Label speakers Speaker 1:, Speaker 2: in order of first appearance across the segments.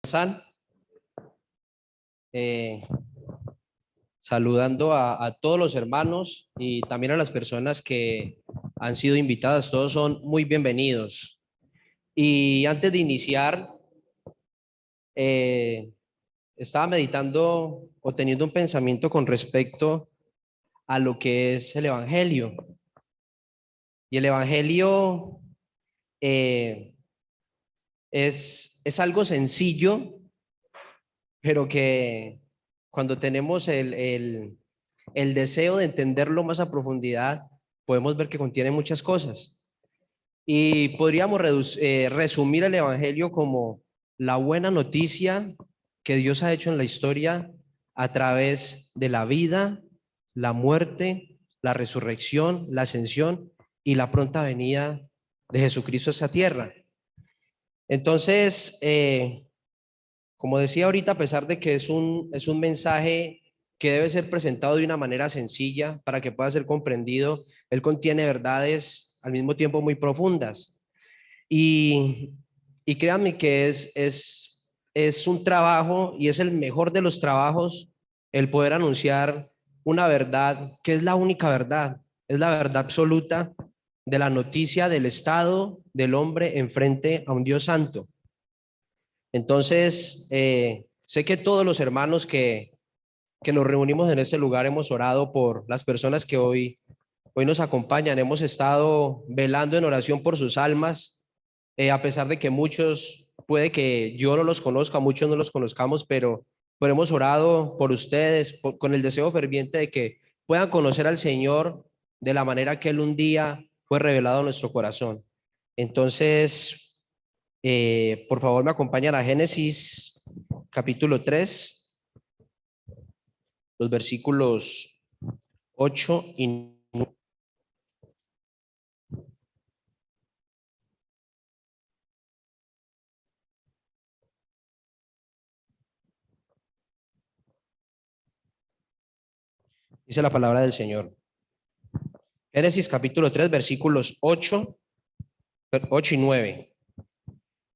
Speaker 1: San, eh, saludando a todos los hermanos y también a las personas que han sido invitadas. Todos son muy bienvenidos. Y antes de iniciar, eh, estaba meditando o teniendo un pensamiento con respecto a lo que es el Evangelio. Y el Evangelio eh, es algo sencillo, pero que cuando tenemos el deseo de entenderlo más a profundidad, podemos ver que contiene muchas cosas. Y podríamos resumir el Evangelio como la buena noticia que Dios ha hecho en la historia a través de la vida, la muerte, la resurrección, la ascensión y la pronta venida de Jesucristo a esta tierra. Entonces, como decía ahorita, a pesar de que es un mensaje que debe ser presentado de una manera sencilla para que pueda ser comprendido, él contiene verdades al mismo tiempo muy profundas. Y, y créanme que es un trabajo y es el mejor de los trabajos el poder anunciar una verdad que es la única verdad, es la verdad absoluta de la noticia del estado del hombre enfrente a un Dios santo. Entonces, sé que todos los hermanos que nos reunimos en este lugar hemos orado por las personas que hoy nos acompañan. Hemos estado velando en oración por sus almas, a pesar de que muchos, puede que yo no los conozca, muchos no los conozcamos, pero hemos orado por ustedes con el deseo ferviente de que puedan conocer al Señor de la manera que Él un día fue revelado en nuestro corazón. Entonces, por favor, me acompañan a Génesis capítulo 3, los versículos 8 y 9. Dice la palabra del Señor. Génesis capítulo 3, versículos 8 y 9.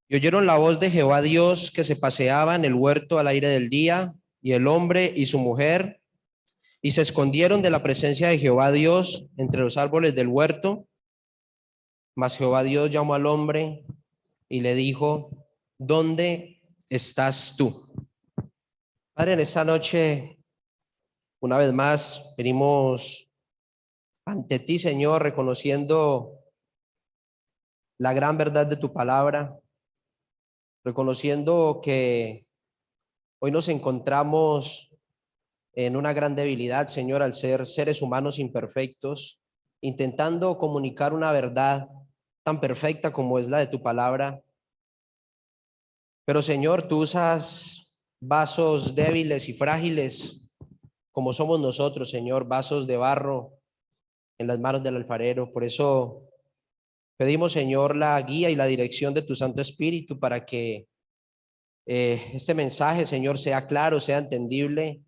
Speaker 1: Y oyeron la voz de Jehová Dios que se paseaba en el huerto al aire del día, y el hombre y su mujer, y se escondieron de la presencia de Jehová Dios entre los árboles del huerto. Mas Jehová Dios llamó al hombre y le dijo: ¿dónde estás tú? Padre, en esta noche, una vez más, venimos ante ti, Señor, reconociendo la gran verdad de tu palabra, reconociendo que hoy nos encontramos en una gran debilidad, Señor, al ser seres humanos imperfectos, intentando comunicar una verdad tan perfecta como es la de tu palabra. Pero, Señor, tú usas vasos débiles y frágiles como somos nosotros, Señor, vasos de barro en las manos del alfarero. Por eso pedimos, Señor, la guía y la dirección de tu Santo Espíritu para que este mensaje, Señor, sea claro, sea entendible.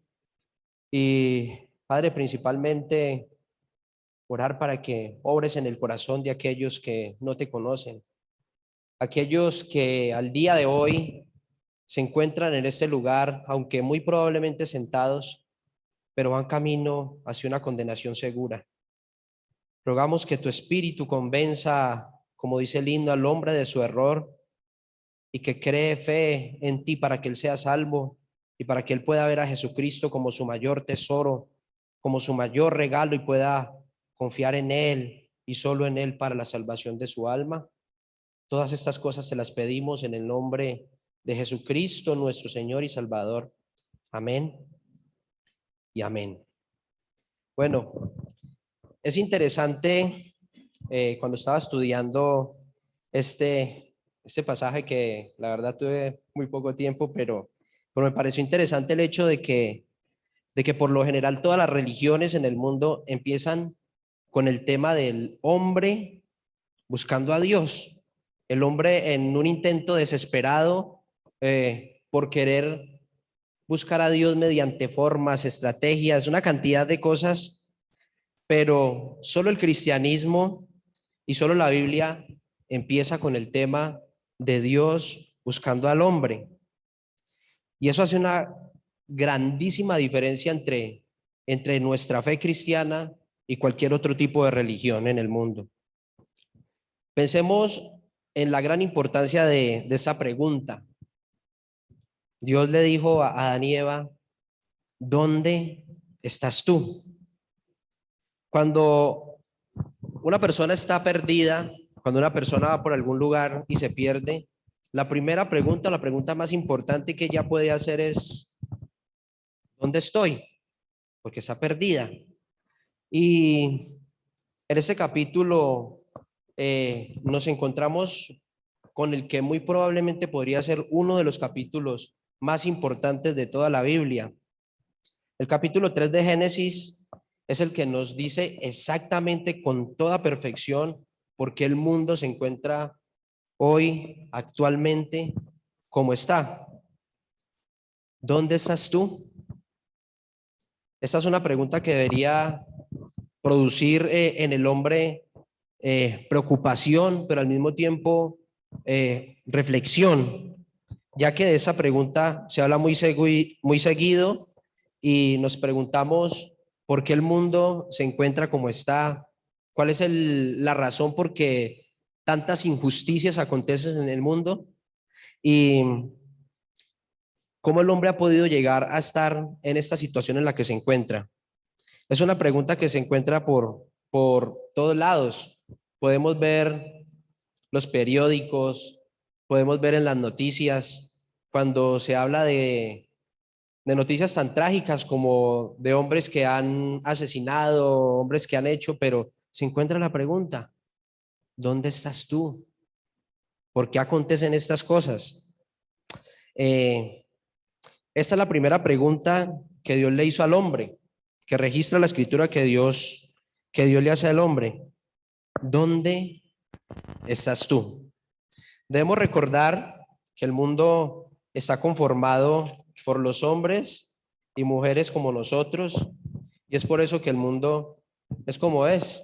Speaker 1: Y, Padre, principalmente orar para que obres en el corazón de aquellos que no te conocen, aquellos que al día de hoy se encuentran en este lugar, aunque muy probablemente sentados, pero van camino hacia una condenación segura. Rogamos que tu espíritu convenza, como dice el himno, al hombre de su error y que cree fe en ti para que él sea salvo y para que él pueda ver a Jesucristo como su mayor tesoro, como su mayor regalo y pueda confiar en él y solo en él para la salvación de su alma. Todas estas cosas se las pedimos en el nombre de Jesucristo, nuestro Señor y Salvador. Amén y amén. Bueno, es interesante cuando estaba estudiando este pasaje, que la verdad tuve muy poco tiempo, pero me pareció interesante el hecho de que por lo general todas las religiones en el mundo empiezan con el tema del hombre buscando a Dios, el hombre en un intento desesperado por querer buscar a Dios mediante formas, estrategias, una cantidad de cosas, pero solo el cristianismo y solo la Biblia empieza con el tema de Dios buscando al hombre. Y eso hace una grandísima diferencia entre nuestra fe cristiana y cualquier otro tipo de religión en el mundo. Pensemos en la gran importancia de esa pregunta. Dios le dijo a Adán y Eva, ¿dónde estás tú? Cuando una persona está perdida, cuando una persona va por algún lugar y se pierde, la primera pregunta, la pregunta más importante que ella puede hacer es, ¿dónde estoy? Porque está perdida. Y en este capítulo nos encontramos con el que muy probablemente podría ser uno de los capítulos más importantes de toda la Biblia. El capítulo 3 de Génesis es el que nos dice exactamente con toda perfección por qué el mundo se encuentra hoy, actualmente, como está. ¿Dónde estás tú? Esa es una pregunta que debería producir en el hombre preocupación, pero al mismo tiempo reflexión, ya que de esa pregunta se habla muy seguido y nos preguntamos por qué el mundo se encuentra como está, cuál es la razón por qué tantas injusticias acontecen en el mundo y cómo el hombre ha podido llegar a estar en esta situación en la que se encuentra. Es una pregunta que se encuentra por todos lados. Podemos ver los periódicos, podemos ver en las noticias, cuando se habla de noticias tan trágicas como de hombres que han asesinado, hombres que han hecho, pero se encuentra la pregunta, ¿dónde estás tú? ¿Por qué acontecen estas cosas? Eh, Esta es la primera pregunta que Dios le hizo al hombre, que registra la escritura que Dios le hace al hombre. ¿Dónde estás tú? Debemos recordar que el mundo está conformado por los hombres y mujeres como nosotros, y es por eso que el mundo es como es,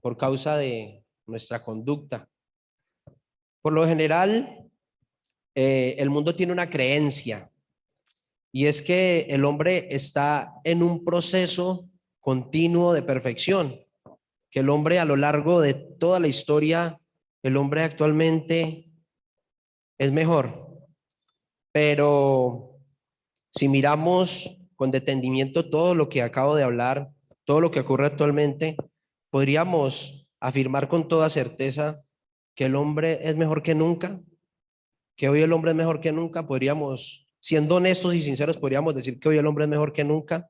Speaker 1: por causa de nuestra conducta. Por lo general, el mundo tiene una creencia, y es que el hombre está en un proceso continuo de perfección, que el hombre a lo largo de toda la historia, el hombre actualmente es mejor. Pero si miramos con detenimiento todo lo que acabo de hablar, todo lo que ocurre actualmente, podríamos afirmar con toda certeza que el hombre es mejor que nunca, que hoy el hombre es mejor que nunca. Podríamos, siendo honestos y sinceros, podríamos decir que hoy el hombre es mejor que nunca,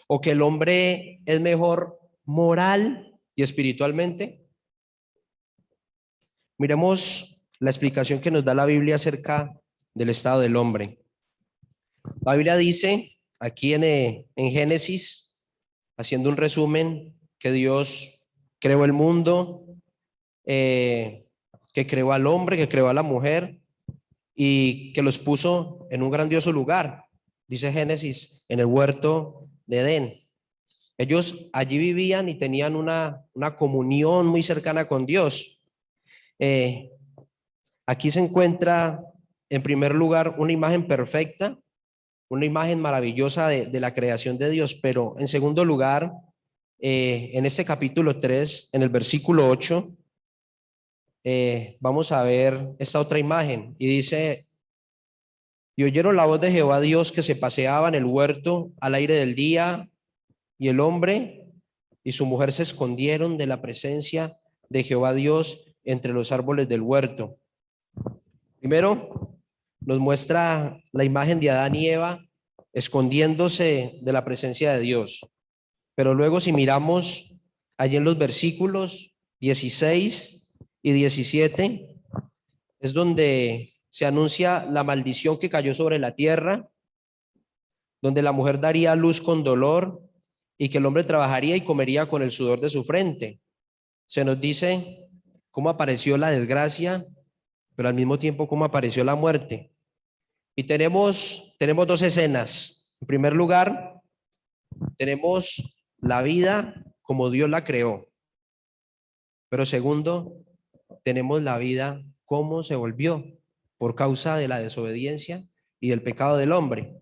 Speaker 1: o que el hombre es mejor moral y espiritualmente. Miremos la explicación que nos da la Biblia acerca del estado del hombre. La Biblia dice aquí en Génesis, haciendo un resumen, que Dios creó el mundo, eh, que creó al hombre, que creó a la mujer y que los puso en un grandioso lugar, dice Génesis, en el huerto de Edén. Ellos allí vivían y tenían una comunión muy cercana con Dios. Eh, Aquí se encuentra, en primer lugar, una imagen perfecta, una imagen maravillosa de la creación de Dios, pero en segundo lugar, en este capítulo 3, en el versículo 8, vamos a ver esta otra imagen y dice, y oyeron la voz de Jehová Dios que se paseaba en el huerto al aire del día, y el hombre y su mujer se escondieron de la presencia de Jehová Dios entre los árboles del huerto. Primero, nos muestra la imagen de Adán y Eva escondiéndose de la presencia de Dios. Pero luego si miramos allí en los versículos 16 y 17, es donde se anuncia la maldición que cayó sobre la tierra, donde la mujer daría a luz con dolor y que el hombre trabajaría y comería con el sudor de su frente. Se nos dice cómo apareció la desgracia, pero al mismo tiempo cómo apareció la muerte. Y tenemos dos escenas. En primer lugar, tenemos la vida como Dios la creó. Pero segundo, tenemos la vida como se volvió por causa de la desobediencia y del pecado del hombre.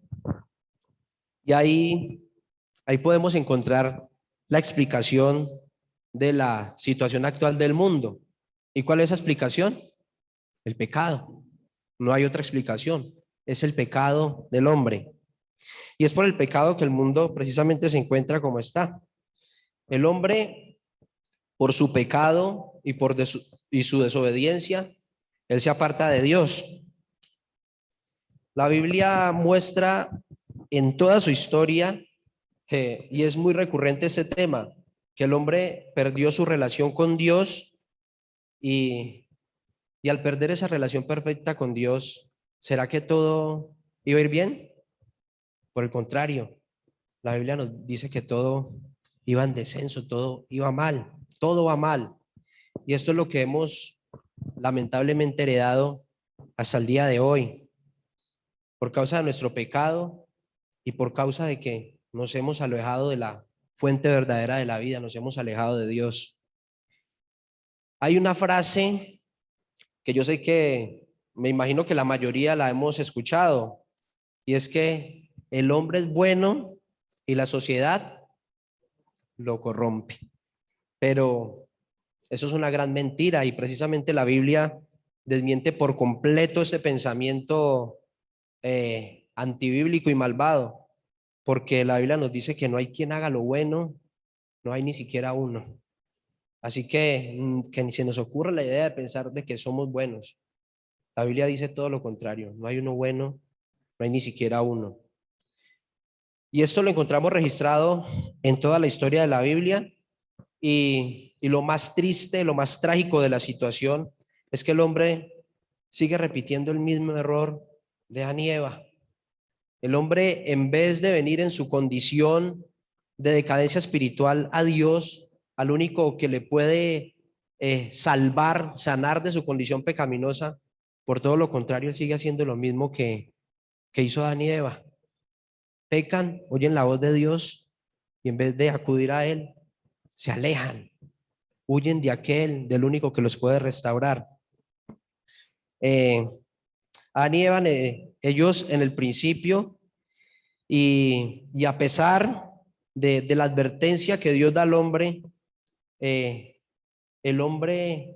Speaker 1: Y ahí podemos encontrar la explicación de la situación actual del mundo. ¿Y cuál es esa explicación? El pecado. No hay otra explicación. Es el pecado del hombre. Y es por el pecado que el mundo precisamente se encuentra como está. El hombre, por su pecado y su desobediencia, él se aparta de Dios. La Biblia muestra en toda su historia, y es muy recurrente este tema, que el hombre perdió su relación con Dios y al perder esa relación perfecta con Dios, ¿será que todo iba a ir bien? Por el contrario, la Biblia nos dice que todo iba en descenso, todo iba mal, todo va mal. Y esto es lo que hemos lamentablemente heredado hasta el día de hoy, por causa de nuestro pecado y por causa de que nos hemos alejado de la fuente verdadera de la vida, nos hemos alejado de Dios. Hay una frase que yo sé que me imagino que la mayoría la hemos escuchado, y es que el hombre es bueno y la sociedad lo corrompe. Pero eso es una gran mentira y precisamente la Biblia desmiente por completo ese pensamiento antibíblico y malvado, porque la Biblia nos dice que no hay quien haga lo bueno, no hay ni siquiera uno. Así que ni se nos ocurra la idea de pensar de que somos buenos. La Biblia dice todo lo contrario, no hay uno bueno, no hay ni siquiera uno. Y esto lo encontramos registrado en toda la historia de la Biblia y lo más triste, lo más trágico de la situación es que el hombre sigue repitiendo el mismo error de Adán y Eva. El hombre, en vez de venir en su condición de decadencia espiritual a Dios, al único que le puede salvar, sanar de su condición pecaminosa, por todo lo contrario, él sigue haciendo lo mismo que hizo Adán y Eva. Pecan, oyen la voz de Dios y en vez de acudir a Él, se alejan, huyen de aquel, del único que los puede restaurar. Adán y Eva, ellos en el principio, y a pesar de la advertencia que Dios da al hombre, el hombre,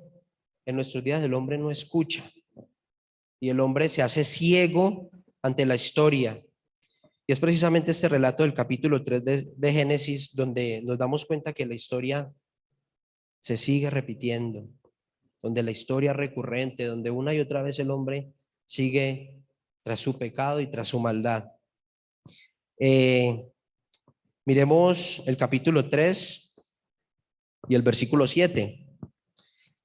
Speaker 1: en nuestros días el hombre no escucha y el hombre se hace ciego ante la historia. Y es precisamente este relato del capítulo 3 de Génesis donde nos damos cuenta que la historia se sigue repitiendo, donde la historia es recurrente, donde una y otra vez el hombre sigue tras su pecado y tras su maldad. Miremos el capítulo 3 y el versículo 7.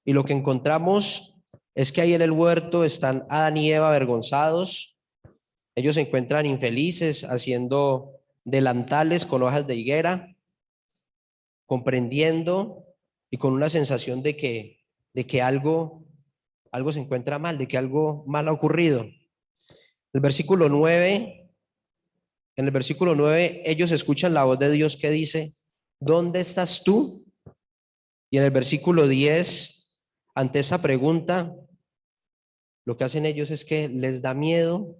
Speaker 1: Y lo que encontramos es que ahí en el huerto están Adán y Eva avergonzados. Ellos se encuentran infelices haciendo delantales con hojas de higuera, comprendiendo y con una sensación de que algo se encuentra mal, de que algo mal ha ocurrido. El versículo 9, en el versículo 9 ellos escuchan la voz de Dios que dice, ¿dónde estás tú? Y en el versículo 10, ante esa pregunta, lo que hacen ellos es que les da miedo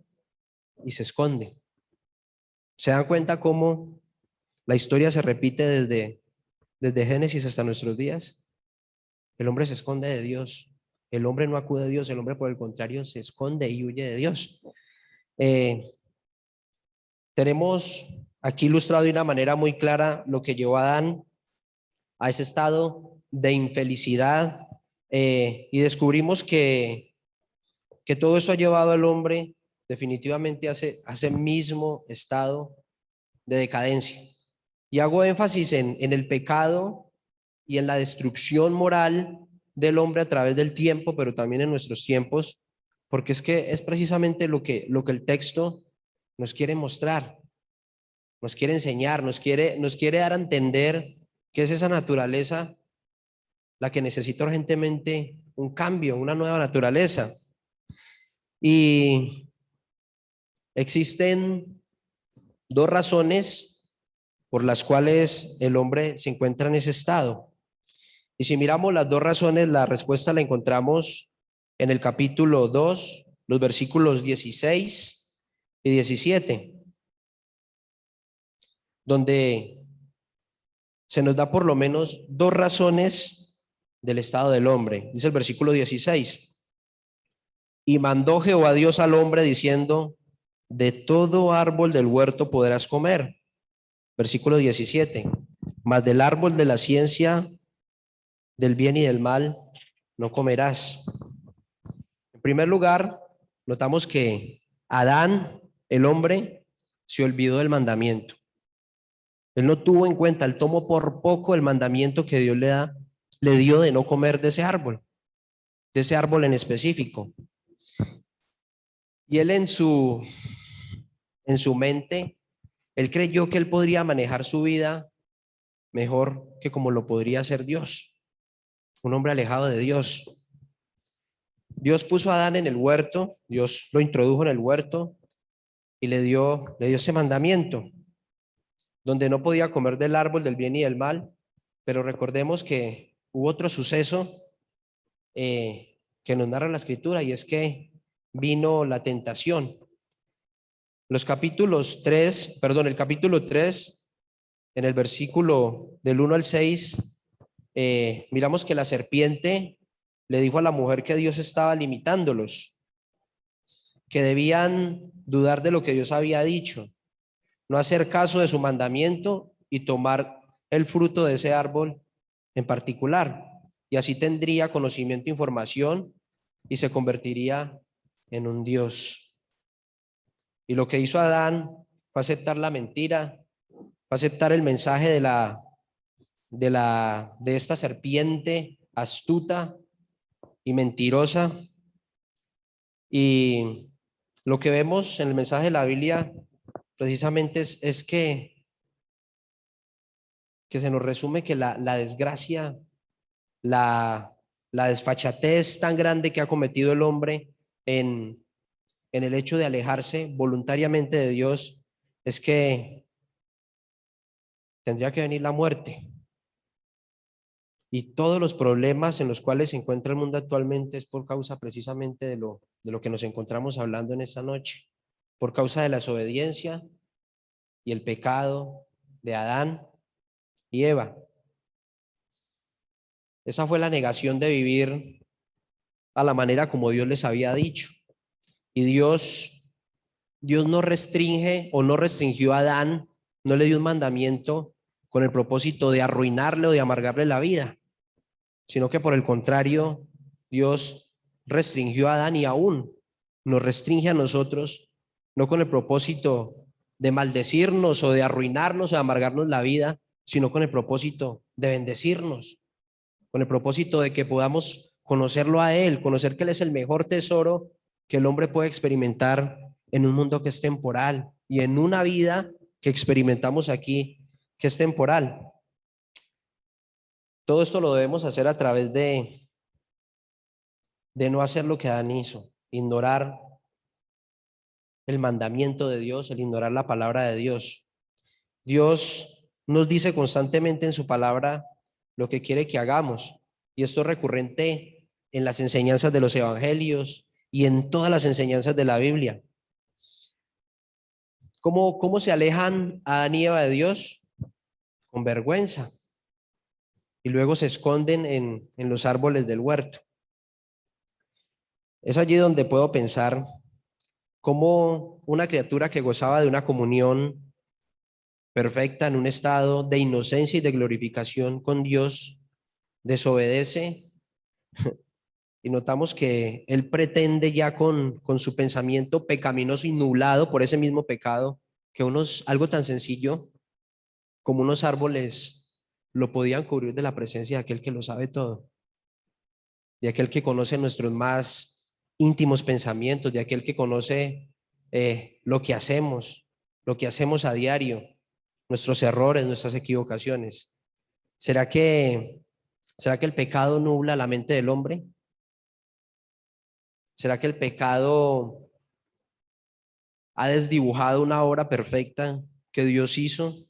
Speaker 1: y se esconden. ¿Se dan cuenta cómo la historia se repite desde Génesis hasta nuestros días? El hombre se esconde de Dios. El hombre no acude a Dios, el hombre por el contrario se esconde y huye de Dios. Tenemos aquí ilustrado de una manera muy clara lo que llevó a Adán a ese estado de infelicidad, y descubrimos que todo eso ha llevado al hombre definitivamente a ese mismo estado de decadencia. Y hago énfasis en el pecado y en la destrucción moral del hombre a través del tiempo, pero también en nuestros tiempos, porque es que es precisamente lo que el texto nos quiere mostrar, nos quiere enseñar, nos quiere dar a entender que es esa naturaleza la que necesita urgentemente un cambio, una nueva naturaleza. Y existen dos razones por las cuales el hombre se encuentra en ese estado. Y si miramos las dos razones, la respuesta la encontramos en el capítulo 2, los versículos 16 y 17, donde se nos da por lo menos dos razones del estado del hombre. Dice el versículo 16: y mandó Jehová Dios al hombre diciendo: de todo árbol del huerto podrás comer. Versículo 17: mas del árbol de la ciencia del bien y del mal no comerás. En primer lugar, notamos que Adán, el hombre, se olvidó del mandamiento. Él no tuvo en cuenta, él tomó por poco el mandamiento que Dios le dio de no comer de ese árbol en específico. Y él en su mente, él creyó que él podría manejar su vida mejor que como lo podría hacer Dios, un hombre alejado de Dios. Dios puso a Adán en el huerto, Dios lo introdujo en el huerto y le dio ese mandamiento, donde no podía comer del árbol del bien y del mal, pero recordemos que hubo otro suceso que nos narra la escritura, y es que vino la tentación. El capítulo 3, en el versículo del 1 al 6, miramos que la serpiente le dijo a la mujer que Dios estaba limitándolos, que debían dudar de lo que Dios había dicho, no hacer caso de su mandamiento y tomar el fruto de ese árbol en particular. Y así tendría conocimiento, información, y se convertiría en un Dios. Y lo que hizo Adán fue aceptar la mentira, fue aceptar el mensaje de esta serpiente astuta y mentirosa. Y lo que vemos en el mensaje de la Biblia precisamente es que se nos resume que la desgracia, la, la desfachatez tan grande que ha cometido el hombre en el hecho de alejarse voluntariamente de Dios, es que tendría que venir la muerte. Y todos los problemas en los cuales se encuentra el mundo actualmente es por causa precisamente de lo que nos encontramos hablando en esta noche, por causa de la desobediencia y el pecado de Adán y Eva. Esa fue la negación de vivir a la manera como Dios les había dicho. Y Dios no restringe o no restringió a Adán, no le dio un mandamiento con el propósito de arruinarle o de amargarle la vida, sino que por el contrario, Dios restringió a Adán y aún nos restringe a nosotros, no con el propósito de maldecirnos o de arruinarnos o de amargarnos la vida, sino con el propósito de bendecirnos, con el propósito de que podamos conocerlo a Él, conocer que Él es el mejor tesoro que el hombre puede experimentar en un mundo que es temporal y en una vida que experimentamos aquí que es temporal. Todo esto lo debemos hacer a través de no hacer lo que Adán hizo, ignorar el mandamiento de Dios, el ignorar la palabra de Dios. Dios nos dice constantemente en su palabra lo que quiere que hagamos, y esto es recurrente en las enseñanzas de los evangelios y en todas las enseñanzas de la Biblia. ¿Cómo se alejan Adán y Eva de Dios? Con vergüenza, y luego se esconden en los árboles del huerto. Es allí donde puedo pensar cómo una criatura que gozaba de una comunión perfecta en un estado de inocencia y de glorificación con Dios desobedece, y notamos que él pretende ya con su pensamiento pecaminoso y nublado por ese mismo pecado, que algo tan sencillo como unos árboles lo podían cubrir de la presencia de aquel que lo sabe todo, de aquel que conoce nuestros más íntimos pensamientos, de aquel que conoce lo que hacemos a diario, nuestros errores, nuestras equivocaciones. ¿Será que, será que el pecado nubla la mente del hombre? ¿Será que el pecado ha desdibujado una obra perfecta que Dios hizo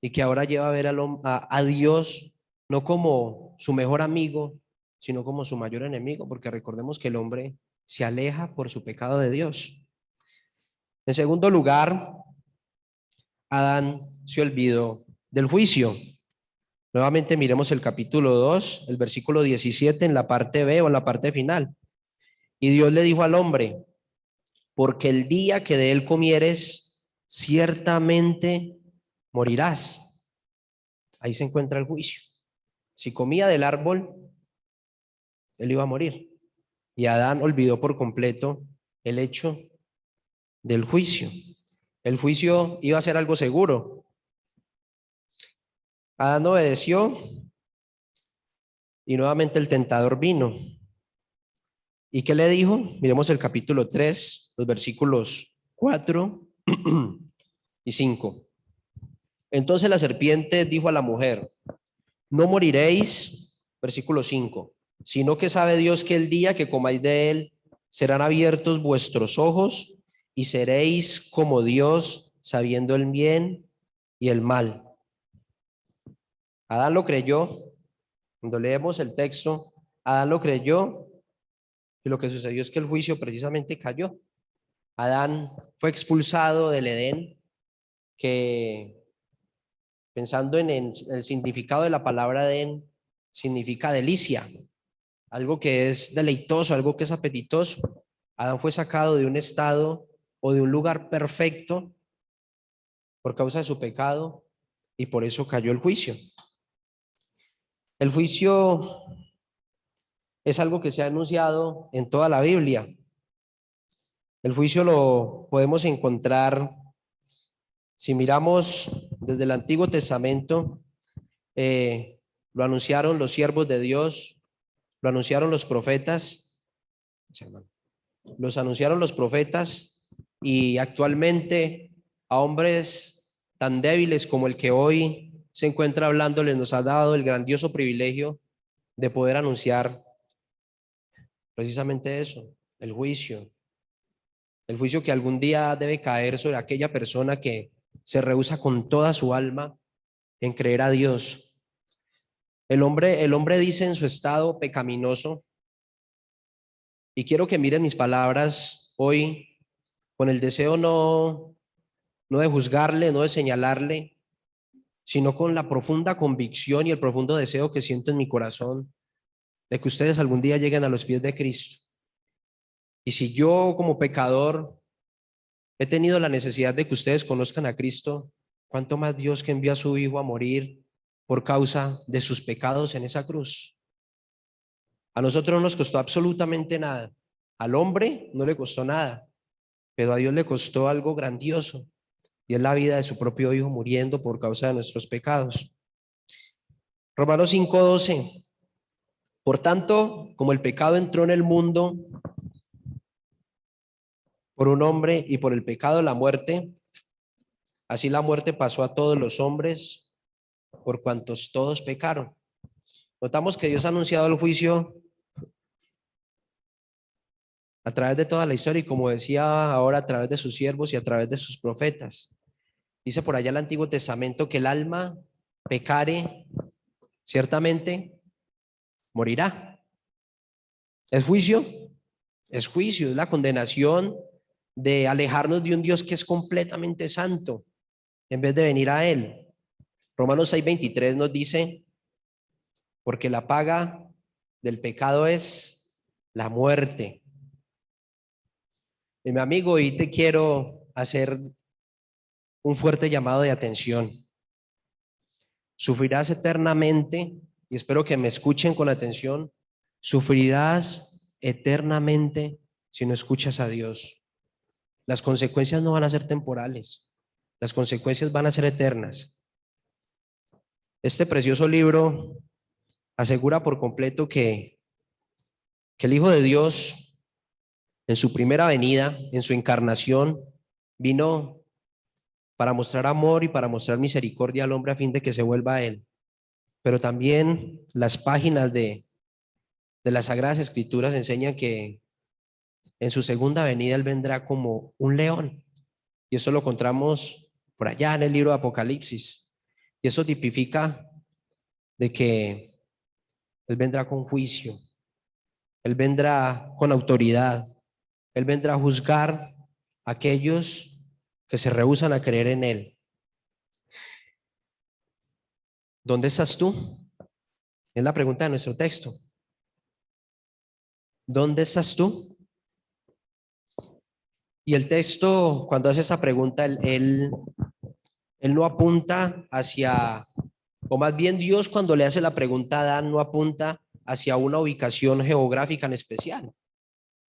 Speaker 1: y que ahora lleva a ver a Dios no como su mejor amigo, sino como su mayor enemigo? Porque recordemos que el hombre se aleja por su pecado de Dios. En segundo lugar, Adán se olvidó del juicio. Nuevamente miremos el capítulo 2, el versículo 17 en la parte B o en la parte final. Y Dios le dijo al hombre, porque el día que de él comieres, ciertamente morirás. Ahí se encuentra el juicio. Si comía del árbol, él iba a morir. Y Adán olvidó por completo el hecho del juicio. El juicio iba a ser algo seguro. Adán obedeció y nuevamente el tentador vino. ¿Y qué le dijo? Miremos el capítulo 3, los versículos 4 y 5. Entonces la serpiente dijo a la mujer, no moriréis, versículo 5, sino que sabe Dios que el día que comáis de él serán abiertos vuestros ojos y seréis como Dios, sabiendo el bien y el mal. Adán lo creyó. Cuando leemos el texto, Adán lo creyó y lo que sucedió es que el juicio precisamente cayó. Adán fue expulsado del Edén, que pensando en el significado de la palabra Edén, significa delicia, algo que es deleitoso, algo que es apetitoso. Adán fue sacado de un estado o de un lugar perfecto por causa de su pecado y por eso cayó el juicio. El juicio es algo que se ha anunciado en toda la Biblia. El juicio lo podemos encontrar, si miramos desde el Antiguo Testamento, lo anunciaron los siervos de Dios, lo anunciaron los profetas, los anunciaron los profetas y actualmente a hombres tan débiles como el que hoy se encuentra hablándoles nos ha dado el grandioso privilegio de poder anunciar precisamente eso, el juicio que algún día debe caer sobre aquella persona que se rehúsa con toda su alma en creer a Dios. El hombre dice en su estado pecaminoso, y quiero que miren mis palabras hoy con el deseo no de juzgarle, no de señalarle, sino con la profunda convicción y el profundo deseo que siento en mi corazón de que ustedes algún día lleguen a los pies de Cristo. Y si yo como pecador he tenido la necesidad de que ustedes conozcan a Cristo, ¿cuánto más Dios que envió a su Hijo a morir por causa de sus pecados en esa cruz? A nosotros no nos costó absolutamente nada. Al hombre no le costó nada, pero a Dios le costó algo grandioso, y es la vida de su propio Hijo muriendo por causa de nuestros pecados. Romanos 5:12. Por tanto, como el pecado entró en el mundo por un hombre y por el pecado la muerte, así la muerte pasó a todos los hombres por cuantos todos pecaron. Notamos que Dios ha anunciado el juicio a través de toda la historia y, como decía ahora, a través de sus siervos y a través de sus profetas. Dice por allá el Antiguo Testamento que el alma pecare, ciertamente morirá. ¿Es juicio? Es juicio, es la condenación de alejarnos de un Dios que es completamente santo en vez de venir a Él. Romanos 6:23 nos dice, porque la paga del pecado es la muerte. Y mi amigo, hoy te quiero hacer un fuerte llamado de atención. Sufrirás eternamente, y espero que me escuchen con atención, sufrirás eternamente si no escuchas a Dios. Las consecuencias no van a ser temporales, las consecuencias van a ser eternas. Este precioso libro asegura por completo que el Hijo de Dios, en su primera venida, en su encarnación, vino para mostrar amor y para mostrar misericordia al hombre a fin de que se vuelva a Él. Pero también las páginas de las Sagradas Escrituras enseñan que en su segunda venida Él vendrá como un león. Y eso lo encontramos por allá en el libro de Apocalipsis. Y eso tipifica de que Él vendrá con juicio, Él vendrá con autoridad, Él vendrá a juzgar a aquellos que se rehúsan a creer en Él. ¿Dónde estás tú? Es la pregunta de nuestro texto. ¿Dónde estás tú? Y el texto, cuando hace esta pregunta, él no apunta hacia, o más bien Dios cuando le hace la pregunta a Adán, no apunta hacia una ubicación geográfica en especial.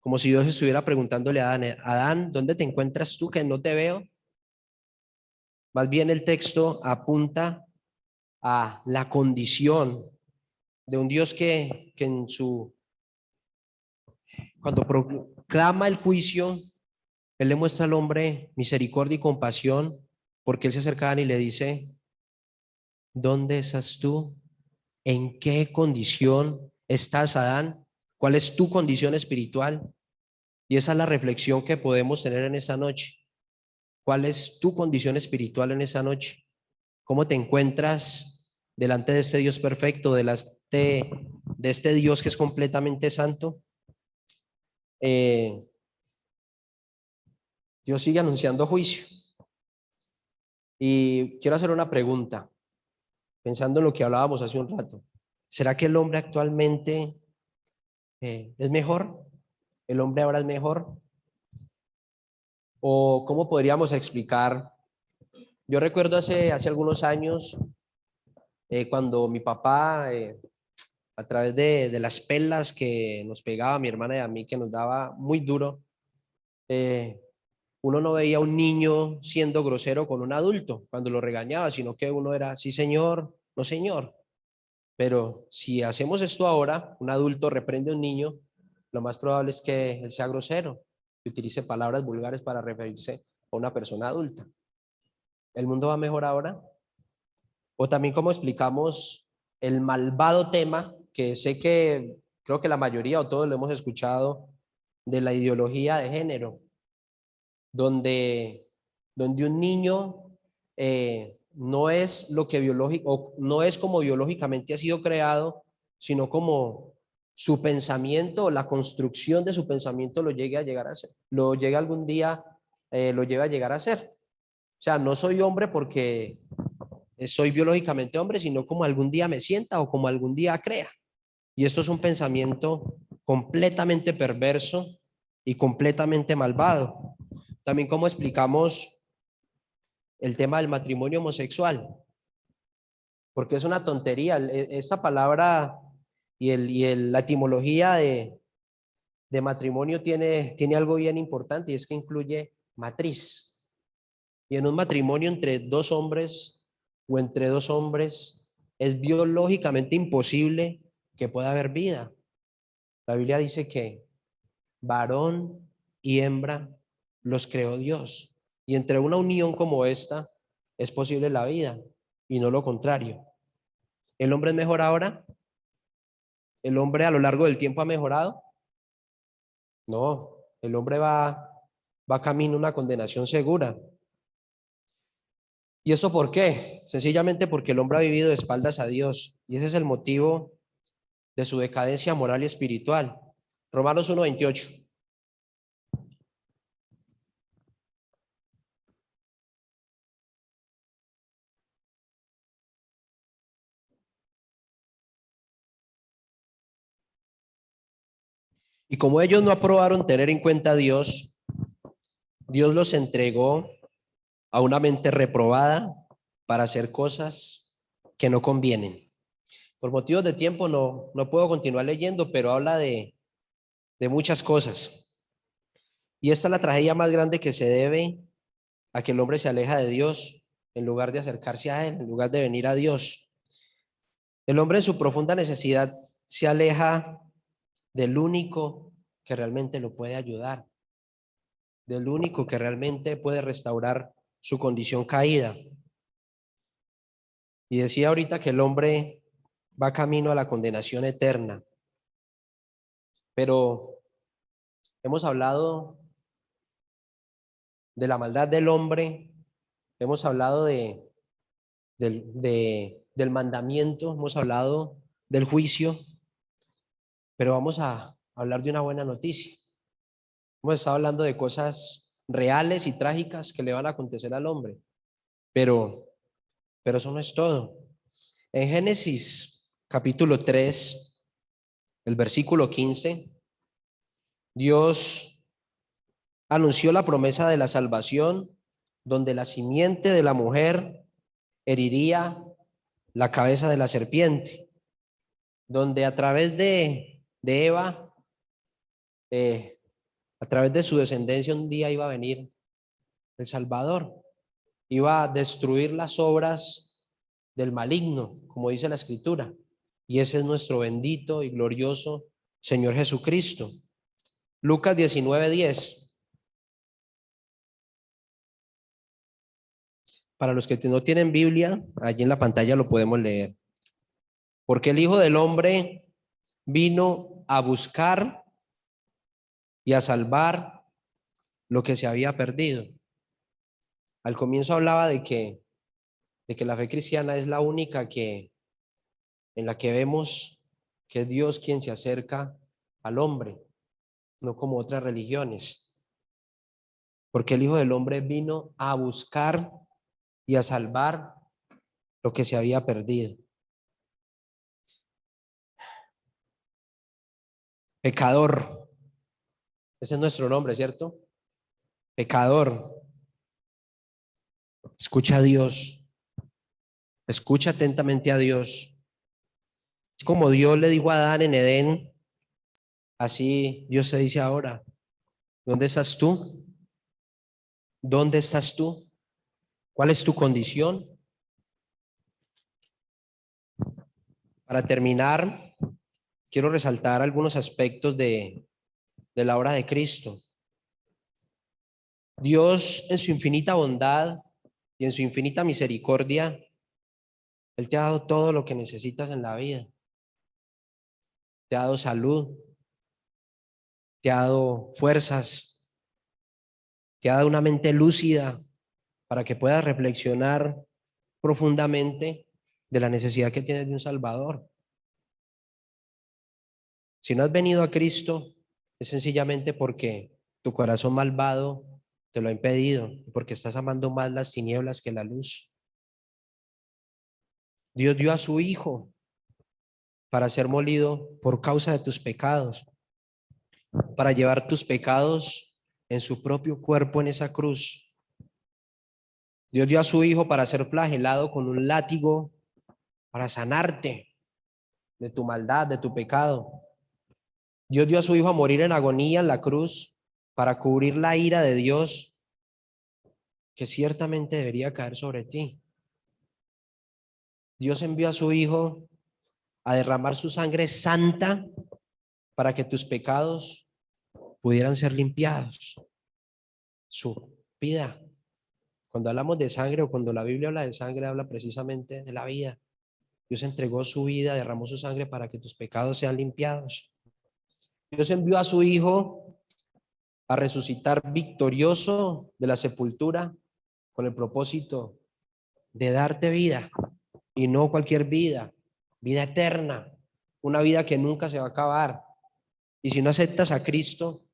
Speaker 1: Como si Dios estuviera preguntándole a Adán, Adán, ¿dónde te encuentras tú que no te veo? Más bien el texto apunta a la condición de un Dios que en su, cuando proclama el juicio, Él le muestra al hombre misericordia y compasión, porque Él se acerca a Adán y le dice, ¿dónde estás tú? ¿En qué condición estás, Adán? ¿Cuál es tu condición espiritual? Y esa es la reflexión que podemos tener en esta noche. ¿Cuál es tu condición espiritual en esa noche? ¿Cómo te encuentras delante de este Dios perfecto, de este Dios que es completamente santo? Dios sigue anunciando juicio. Y quiero hacer una pregunta, pensando en lo que hablábamos hace un rato. ¿Será que el hombre actualmente es mejor? ¿El hombre ahora es mejor? ¿O cómo podríamos explicar? Yo recuerdo hace algunos años, cuando mi papá, a través de las pelas que nos pegaba a mi hermana y a mí, que nos daba muy duro, eh, uno no veía a un niño siendo grosero con un adulto cuando lo regañaba, sino que uno era, sí señor, no señor. Pero si hacemos esto ahora, un adulto reprende a un niño, lo más probable es que él sea grosero y utilice palabras vulgares para referirse a una persona adulta. ¿El mundo va mejor ahora? O también cómo explicamos el malvado tema, que sé que creo que la mayoría o todos lo hemos escuchado, de la ideología de género, donde, donde un niño no es lo que biológico, no es como biológicamente ha sido creado, sino como su pensamiento, la construcción de su pensamiento lo llegue a llegar a ser, lo llegue algún día, lo lleve a llegar a ser. O sea, no soy hombre porque soy biológicamente hombre, sino como algún día me sienta o como algún día crea. Y esto es un pensamiento completamente perverso y completamente malvado. También cómo explicamos el tema del matrimonio homosexual, porque es una tontería. Esta palabra la etimología de matrimonio tiene algo bien importante y es que incluye matriz. Y en un matrimonio entre dos hombres o entre dos hombres es biológicamente imposible que pueda haber vida. La Biblia dice que varón y hembra los creó Dios. Y entre una unión como esta es posible la vida y no lo contrario. ¿El hombre es mejor ahora? ¿El hombre a lo largo del tiempo ha mejorado? No, el hombre va camino a una condenación segura. ¿Y eso por qué? Sencillamente porque el hombre ha vivido de espaldas a Dios y ese es el motivo de su decadencia moral y espiritual. Romanos 1:28. Y como ellos no aprobaron tener en cuenta a Dios, Dios los entregó a una mente reprobada para hacer cosas que no convienen. Por motivos de tiempo no puedo continuar leyendo, pero habla de muchas cosas. Y esta es la tragedia más grande que se debe a que el hombre se aleja de Dios en lugar de acercarse a Él, en lugar de venir a Dios. El hombre en su profunda necesidad se aleja del único que realmente lo puede ayudar, del único que realmente puede restaurar su condición caída. Y decía ahorita que el hombre va camino a la condenación eterna. Pero hemos hablado de la maldad del hombre, hemos hablado del mandamiento, hemos hablado del juicio, pero vamos a hablar de una buena noticia. Hemos estado hablando de cosas reales y trágicas que le van a acontecer al hombre. Pero eso no es todo. En Génesis capítulo 3, el versículo 15, Dios anunció la promesa de la salvación, donde la simiente de la mujer heriría la cabeza de la serpiente, donde a través de Eva, a través de su descendencia, un día iba a venir el Salvador, iba a destruir las obras del maligno, como dice la Escritura, y ese es nuestro bendito y glorioso Señor Jesucristo. Lucas 19:10. Para los que no tienen Biblia, allí en la pantalla lo podemos leer. Porque el Hijo del Hombre vino a buscar y a salvar lo que se había perdido. Al comienzo hablaba de que la fe cristiana es la única en la que vemos que es Dios quien se acerca al hombre, no como otras religiones. Porque el Hijo del Hombre vino a buscar y a salvar lo que se había perdido. Pecador, ese es nuestro nombre, ¿cierto? Pecador, escucha a Dios, escucha atentamente a Dios. Es como Dios le dijo a Adán en Edén, así Dios te dice ahora, ¿dónde estás tú? ¿Dónde estás tú? ¿Cuál es tu condición? Para terminar, quiero resaltar algunos aspectos de la obra de Cristo. Dios, en su infinita bondad y en su infinita misericordia, Él te ha dado todo lo que necesitas en la vida. Te ha dado salud, te ha dado fuerzas, te ha dado una mente lúcida para que puedas reflexionar profundamente de la necesidad que tienes de un Salvador. Si no has venido a Cristo, es sencillamente porque tu corazón malvado te lo ha impedido, porque estás amando más las tinieblas que la luz. Dios dio a su Hijo para ser molido por causa de tus pecados, para llevar tus pecados en su propio cuerpo en esa cruz. Dios dio a su Hijo para ser flagelado con un látigo, para sanarte de tu maldad, de tu pecado. Dios dio a su Hijo a morir en agonía en la cruz para cubrir la ira de Dios que ciertamente debería caer sobre ti. Dios envió a su Hijo a derramar su sangre santa para que tus pecados pudieran ser limpiados. Su vida. Cuando hablamos de sangre o cuando la Biblia habla de sangre, habla precisamente de la vida. Dios entregó su vida, derramó su sangre para que tus pecados sean limpiados. Dios envió a su Hijo a resucitar victorioso de la sepultura con el propósito de darte vida, y no cualquier vida, vida eterna, una vida que nunca se va a acabar. Y si no aceptas a Cristo,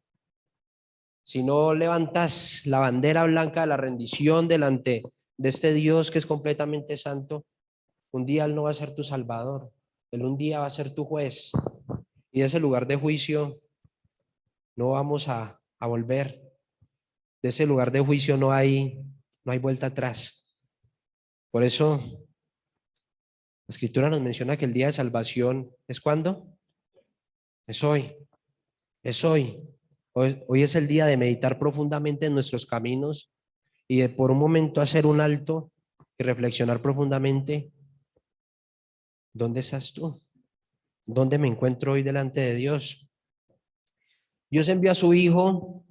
Speaker 1: si no levantas la bandera blanca de la rendición delante de este Dios que es completamente santo, un día Él no va a ser tu Salvador, Él un día va a ser tu juez. Y de ese lugar de juicio no vamos a volver. De ese lugar de juicio no hay vuelta atrás. Por eso la Escritura nos menciona que el día de salvación es ¿cuándo? Es hoy, es hoy. Hoy es el día de meditar profundamente en nuestros caminos y de por un momento hacer un alto y reflexionar profundamente. ¿Dónde estás tú? ¿Dónde me encuentro hoy delante de Dios? Dios envió a su Hijo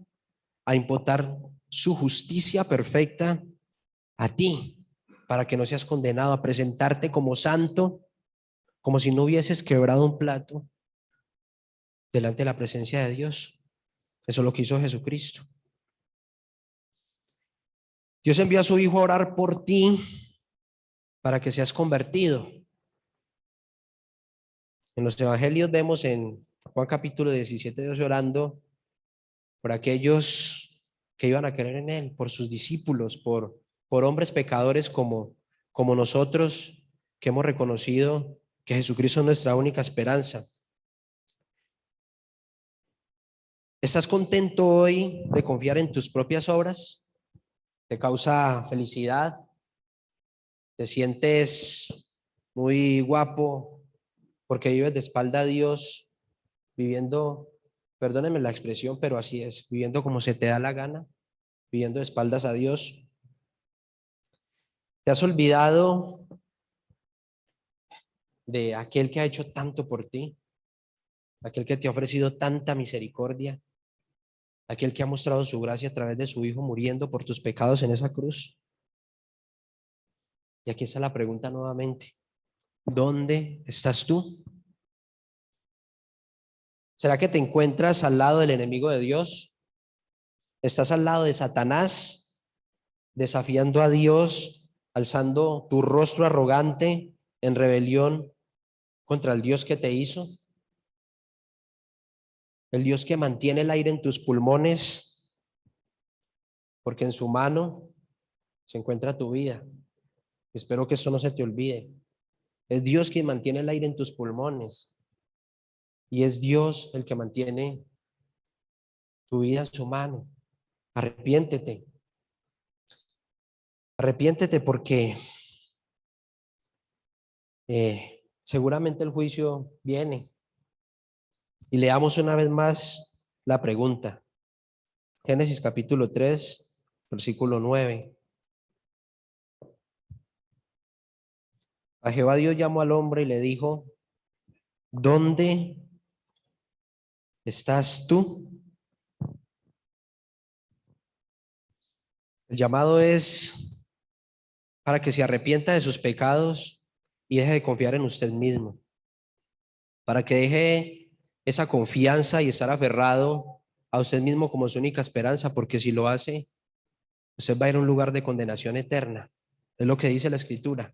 Speaker 1: a imputar su justicia perfecta a ti, para que no seas condenado, a presentarte como santo, como si no hubieses quebrado un plato delante de la presencia de Dios. Eso es lo que hizo Jesucristo. Dios envió a su Hijo a orar por ti para que seas convertido. En los evangelios vemos en Juan capítulo 17, Dios orando por aquellos que iban a creer en Él, por sus discípulos, por hombres pecadores como nosotros, que hemos reconocido que Jesucristo es nuestra única esperanza. ¿Estás contento hoy de confiar en tus propias obras? ¿Te causa felicidad? ¿Te sientes muy guapo porque vives de espalda a Dios, viviendo, perdónenme la expresión, pero así es, viviendo como se te da la gana, viviendo de espaldas a Dios? ¿Te has olvidado de aquel que ha hecho tanto por ti? Aquel que te ha ofrecido tanta misericordia, aquel que ha mostrado su gracia a través de su Hijo muriendo por tus pecados en esa cruz. Y aquí está la pregunta nuevamente: ¿dónde estás tú? ¿Será que te encuentras al lado del enemigo de Dios? ¿Estás al lado de Satanás, desafiando a Dios, alzando tu rostro arrogante en rebelión contra el Dios que te hizo? El Dios que mantiene el aire en tus pulmones, porque en su mano se encuentra tu vida. Espero que eso no se te olvide. Es Dios quien mantiene el aire en tus pulmones, y es Dios el que mantiene tu vida en su mano. Arrepiéntete. Arrepiéntete porque seguramente el juicio viene. Y leamos una vez más la pregunta. Génesis capítulo 3, versículo 9. A Jehová Dios llamó al hombre y le dijo: ¿dónde estás tú? El llamado es para que se arrepienta de sus pecados y deje de confiar en usted mismo, para que deje esa confianza y estar aferrado a usted mismo como su única esperanza, porque si lo hace, usted va a ir a un lugar de condenación eterna. Es lo que dice la Escritura.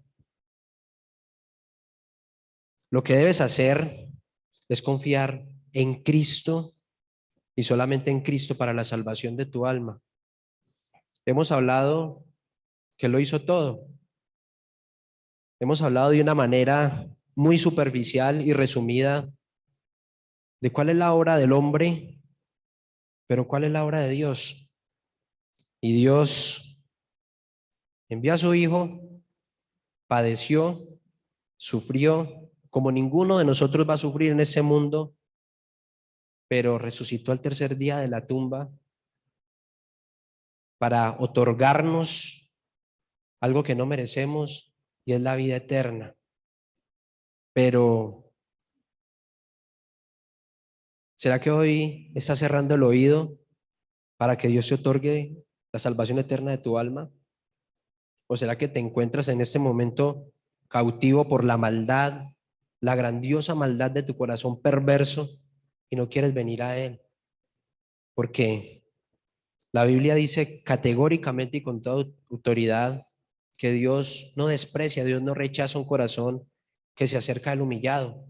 Speaker 1: Lo que debes hacer es confiar en Cristo y solamente en Cristo para la salvación de tu alma. Hemos hablado que lo hizo todo. Hemos hablado de una manera muy superficial y resumida de cuál es la obra del hombre, pero cuál es la obra de Dios. Y Dios envió a su Hijo, padeció, sufrió, como ninguno de nosotros va a sufrir en este mundo, pero resucitó al tercer día de la tumba para otorgarnos algo que no merecemos, y es la vida eterna. Pero ¿será que hoy estás cerrando el oído para que Dios te otorgue la salvación eterna de tu alma? ¿O será que te encuentras en este momento cautivo por la maldad, la grandiosa maldad de tu corazón perverso, y no quieres venir a Él? Porque la Biblia dice categóricamente y con toda autoridad que Dios no desprecia, Dios no rechaza un corazón que se acerca al humillado,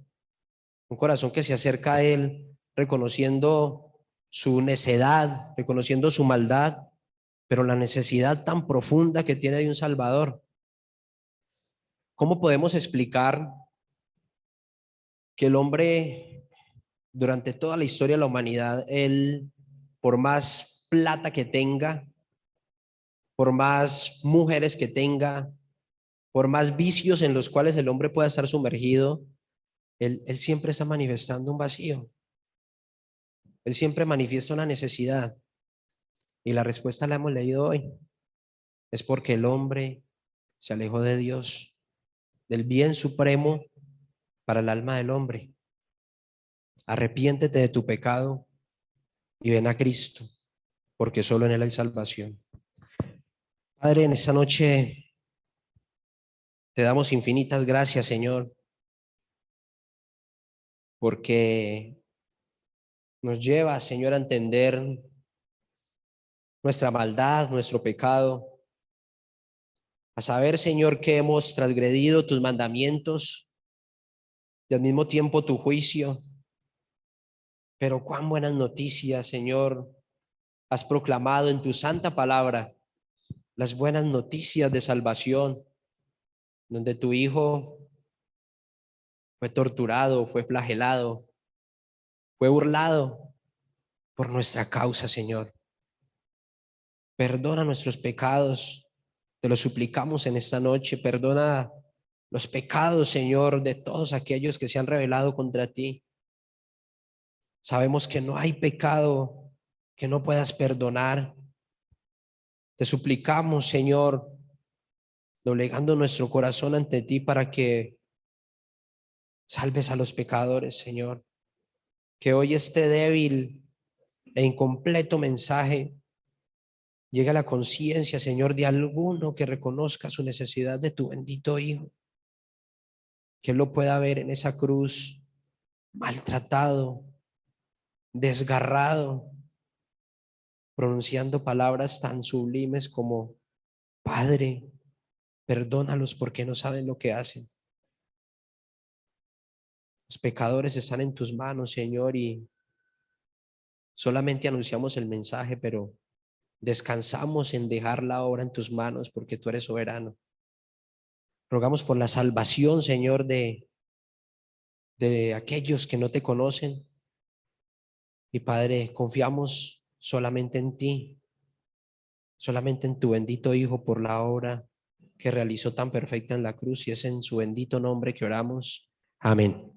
Speaker 1: un corazón que se acerca a Él reconociendo su necedad, reconociendo su maldad, pero la necesidad tan profunda que tiene de un Salvador. ¿Cómo podemos explicar que el hombre, durante toda la historia de la humanidad, él, por más plata que tenga, por más mujeres que tenga, por más vicios en los cuales el hombre pueda estar sumergido, él siempre está manifestando un vacío? Él siempre manifiesta una necesidad. Y la respuesta la hemos leído hoy. Es porque el hombre se alejó de Dios, del bien supremo para el alma del hombre. Arrepiéntete de tu pecado y ven a Cristo, porque solo en Él hay salvación. Padre, en esta noche te damos infinitas gracias, Señor, porque nos lleva, Señor, a entender nuestra maldad, nuestro pecado, a saber, Señor, que hemos transgredido tus mandamientos y al mismo tiempo tu juicio. Pero cuán buenas noticias, Señor, has proclamado en tu santa palabra las buenas noticias de salvación, donde tu Hijo fue torturado, fue flagelado, fue burlado por nuestra causa, Señor. Perdona nuestros pecados, te lo suplicamos en esta noche. Perdona los pecados, Señor, de todos aquellos que se han rebelado contra ti. Sabemos que no hay pecado que no puedas perdonar. Te suplicamos, Señor, doblegando nuestro corazón ante ti para que salves a los pecadores, Señor. Que hoy este débil e incompleto mensaje llegue a la conciencia, Señor, de alguno que reconozca su necesidad de tu bendito Hijo. Que él lo pueda ver en esa cruz, maltratado, desgarrado, pronunciando palabras tan sublimes como: Padre, perdónalos porque no saben lo que hacen. Los pecadores están en tus manos, Señor, y solamente anunciamos el mensaje, pero descansamos en dejar la obra en tus manos porque tú eres soberano. Rogamos por la salvación, Señor, de aquellos que no te conocen. Y Padre, confiamos solamente en ti, solamente en tu bendito Hijo por la obra que realizó tan perfecta en la cruz, y es en su bendito nombre que oramos. Amén.